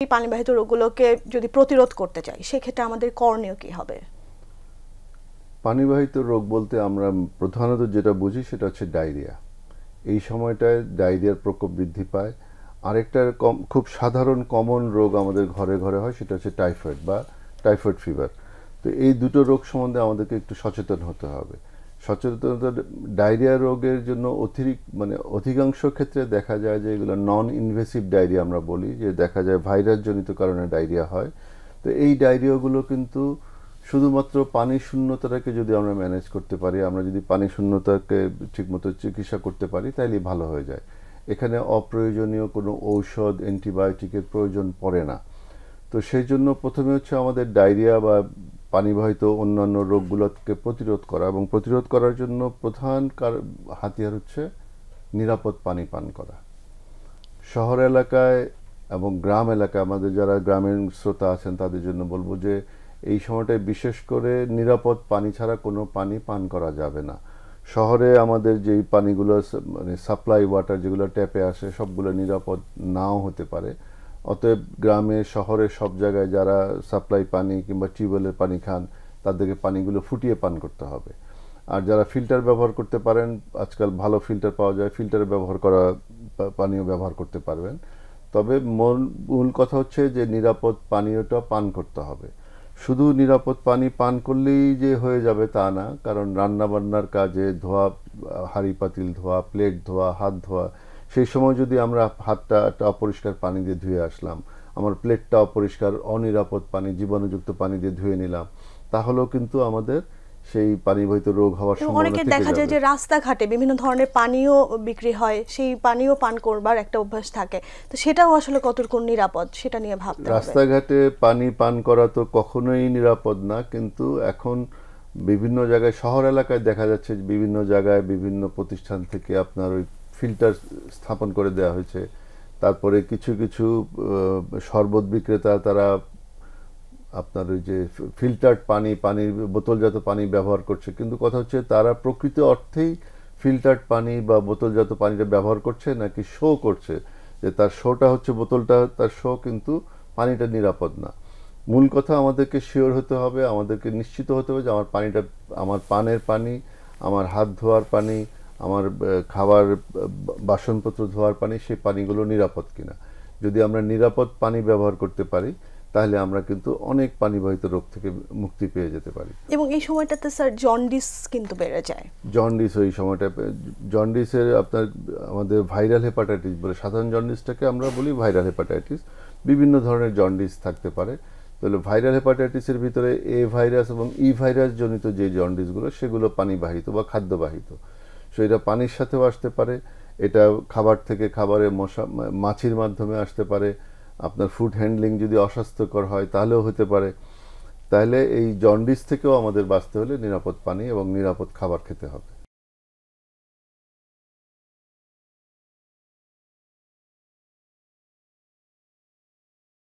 এই পানিবাহিত রোগগুলোকে যদি প্রতিরোধ করতে চাই সেক্ষেত্রে আমাদের করণীয় কি হবে? পানিবাহিত রোগ বলতে আমরা প্রধানত যেটা বুঝি সেটা হচ্ছে ডায়রিয়া। এই সময়টায় ডায়রিয়ার প্রকোপ বৃদ্ধি পায়। আরেকটা খুব সাধারণ কমন রোগ আমাদের ঘরে ঘরে হয়, সেটা হচ্ছে টাইফয়েড বা টাইফয়েড ফিভার। তো এই দুটো রোগ সম্বন্ধে আমাদেরকে একটু সচেতন হতে হবে। সচেতনতা, ডায়রিয়া রোগের জন্য অধিকাংশ ক্ষেত্রে দেখা যায় যে এগুলো নন ইনভেসিভ ডায়রিয়া আমরা বলি, যে দেখা যায় ভাইরাস জনিত কারণে ডায়রিয়া হয়। তো এই ডায়রিয়াগুলো কিন্তু শুধুমাত্র পানি শূন্যতাটাকে যদি আমরা ম্যানেজ করতে পারি, আমরা যদি পানি শূন্যতাকে ঠিকমতো চিকিৎসা করতে পারি, তাইলে ভালো হয়ে যায়। এখানে অপ্রয়োজনীয় কোনো ঔষধ, অ্যান্টিবায়োটিকের প্রয়োজন পড়ে না। তো সেই জন্য প্রথমে হচ্ছে আমাদের ডায়রিয়া বা পানিবাহিত অন্যান্য রোগগুলোকে প্রতিরোধ করা, এবং প্রতিরোধ করার জন্য প্রধান হাতিয়ার হচ্ছে নিরাপদ পানি পান করা। শহর এলাকায় এবং গ্রাম এলাকায় আমাদের যারা গ্রামীণ শ্রোতা আছেন তাদের জন্য বলবো যে এই সময়টায় বিশেষ করে নিরাপদ পানি ছাড়া কোনো পানি পান করা যাবে না। শহরে আমাদের যেই পানিগুলো সাপ্লাই ওয়াটার যেগুলো ট্যাপে আসে সবগুলো নিরাপদ নাও হতে পারে। অতএব গ্রামে শহরে সব জায়গায় যারা সাপ্লাই পানি কিংবা টিউবওয়েলের পানি খান তাদেরকে পানিগুলো ফুটিয়ে পান করতে হবে। আর যারা ফিল্টার ব্যবহার করতে পারেন, আজকাল ভালো ফিল্টার পাওয়া যায়, ফিল্টারে ব্যবহার করা পানীয় ব্যবহার করতে পারবেন। তবে মূল কথা হচ্ছে যে নিরাপদ পানীয়টা পান করতে হবে। শুধু নিরাপদ পানি পান করলেই যে হয়ে যাবে তা না, কারণ রান্নাবান্নার কাজে ধোয়া, হাঁড়ি পাতিল ধোয়া, প্লেট ধোয়া, হাত ধোয়া, সেই সময় যদি আমরা হাতটা একটা অপরিষ্কার পানি দিয়ে ধুয়ে আসলাম, আমার প্লেটটা অপরিষ্কার অনিরাপদ পানি, জীবাণুযুক্ত পানি দিয়ে ধুয়ে নিলাম, তাহলেও কিন্তু আমাদের সেই পানিবাহিত রোগ হওয়ার সম্ভাবনা অনেকে থেকে দেখা যায় যাবে। যে রাস্তাঘাটে বিভিন্ন ধরনের পানীয় বিক্রি হয়, সেই পানীয় পান করবার একটা অভ্যাস থাকে, তো সেটাও আসলে কতটুকু নিরাপদ সেটা নিয়ে ভাবতে হবে। রাস্তাঘাটে পানি পান করা তো কখনোই নিরাপদ না, কিন্তু এখন বিভিন্ন জায়গায় শহর এলাকায় দেখা যাচ্ছে বিভিন্ন জায়গায় বিভিন্ন প্রতিষ্ঠান থেকে আপনার ওই ফিল্টার স্থাপন করে দেওয়া হয়েছে। তারপরে কিছু কিছু শরবত বিক্রেতা তারা আপনার ওই যে ফিল্টার্ড পানির বোতলজাত পানি ব্যবহার করছে, কিন্তু কথা হচ্ছে তারা প্রকৃত অর্থেই ফিল্টার্ড পানি বা বোতলজাত পানিটা ব্যবহার করছে নাকি শো করছে যে তার শোটা হচ্ছে বোতলটা তার শো, কিন্তু পানিটা নিরাপদ না। মূল কথা আমাদেরকে শিওর হতে হবে, আমাদেরকে নিশ্চিত হতে হবে যে আমার পানিটা, আমার পানের পানি, আমার হাত ধোয়ার পানি, আমার খাবার বাসনপত্র ধোয়ার পানি, সেই পানিগুলো নিরাপদ কিনা। যদি আমরা নিরাপদ পানি ব্যবহার করতে পারি তাহলে আমরা কিন্তু অনেক পানিবাহিত রোগ থেকে মুক্তি পেয়ে যেতে পারি। এবং এই সময়টাতে স্যার জন্ডিস কিন্তু বেড়ে যায়। জন্ডিস ওই সময়টা, জন্ডিসের আপনার আমাদের ভাইরাল হেপাটাইটিস বলে, সাধারণ জন্ডিসটাকে আমরা বলি ভাইরাল হেপাটাইটিস, বিভিন্ন ধরনের জন্ডিস থাকতে পারে। তাহলে ভাইরাল হেপাটাইটিসের ভিতরে এ ভাইরাস এবং ই ভাইরাস জনিত যে জন্ডিসগুলো সেগুলো পানিবাহিত বা খাদ্যবাহিত। সো এটা পানির সাথেও আসতে পারে, এটা খাবার থেকে খাবারে মাছির মাধ্যমে আসতে পারে, আপনার ফুড হ্যান্ডলিং যদি অস্বাস্থ্যকর হয় তাহলেও হতে পারে। তাহলে এই জন্ডিস থেকেও আমাদের বাঁচতে হলে নিরাপদ পানি এবং নিরাপদ খাবার খেতে হবে।